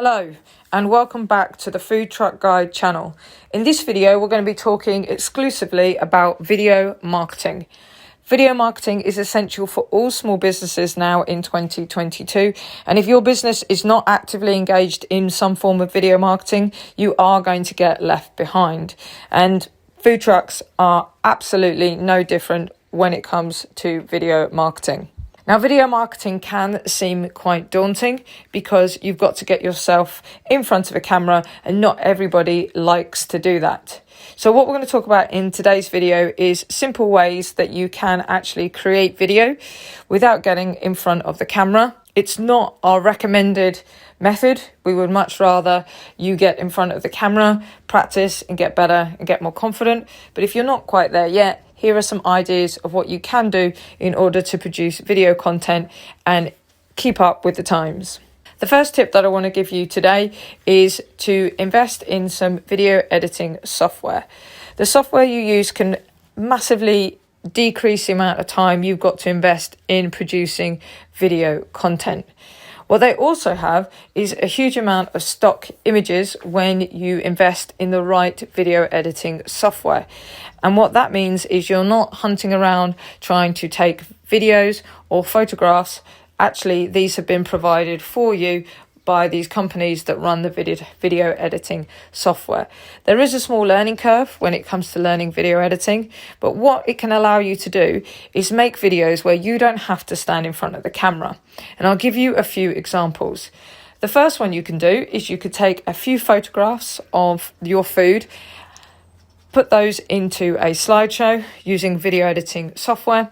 Hello and welcome back to the Food Truck Guide channel. In this video we're going to be talking exclusively about video marketing. Video marketing is essential for all small businesses now in 2022, and if your business is not actively engaged in some form of video marketing, you are going to get left behind. And food trucks are absolutely no different when it comes to video marketing. Now, video marketing can seem quite daunting because you've got to get yourself in front of a camera, and not everybody likes to do that. So what we're going to talk about in today's video is simple ways that you can actually create video without getting in front of the camera. It's not our recommended method. We would much rather you get in front of the camera, practice and get better and get more confident. But if you're not quite there yet, here are some ideas of what you can do in order to produce video content and keep up with the times. The first tip that I want to give you today is to invest in some video editing software. The software you use can massively decrease the amount of time you've got to invest in producing video content. What they also have is a huge amount of stock images when you invest in the right video editing software. And what that means is you're not hunting around trying to take videos or photographs. Actually, these have been provided for you by these companies that run the video editing software. There is a small learning curve when it comes to learning video editing, but what it can allow you to do is make videos where you don't have to stand in front of the camera. And I'll give you a few examples. The first one you can do is you could take a few photographs of your food, put those into a slideshow using video editing software,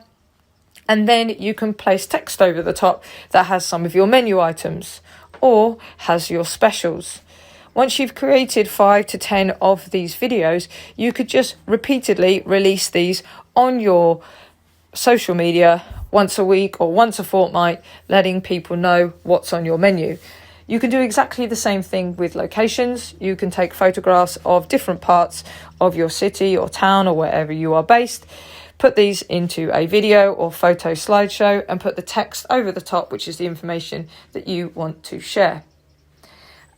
and then you can place text over the top that has some of your menu items or has your specials. Once you've created 5 to 10 of these videos, you could just repeatedly release these on your social media once a week or once a fortnight, letting people know what's on your menu. You can do exactly the same thing with locations. You can take photographs of different parts of your city or town or wherever you are based, put these into a video or photo slideshow and put the text over the top, which is the information that you want to share.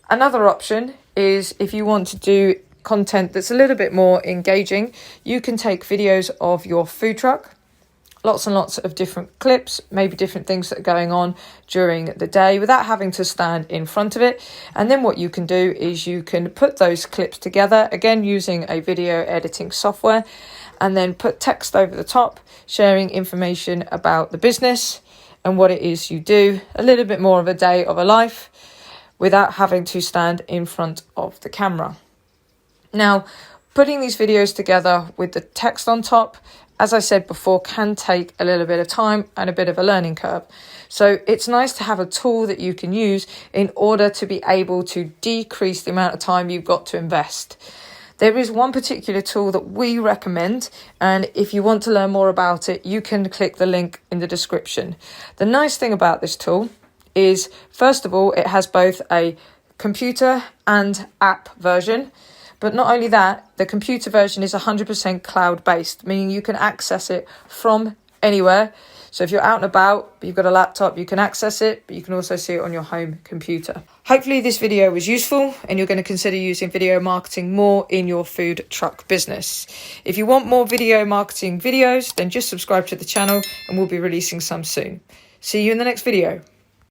Another option is if you want to do content that's a little bit more engaging, you can take videos of your food truck, lots and lots of different clips, maybe different things that are going on during the day without having to stand in front of it. And then what you can do is you can put those clips together, again using a video editing software, and then put text over the top, sharing information about the business and what it is you do, a little bit more of a day of a life without having to stand in front of the camera. Now, putting these videos together with the text on top, as I said before, can take a little bit of time and a bit of a learning curve. So it's nice to have a tool that you can use in order to be able to decrease the amount of time you've got to invest. There is one particular tool that we recommend, and if you want to learn more about it, you can click the link in the description. The nice thing about this tool is, first of all, it has both a computer and app version. But not only that, the computer version is 100% cloud-based, meaning you can access it from anywhere. So if you're out and about, you've got a laptop, you can access it, but you can also see it on your home computer. Hopefully this video was useful and you're going to consider using video marketing more in your food truck business. If you want more video marketing videos, then just subscribe to the channel and we'll be releasing some soon. See you in the next video.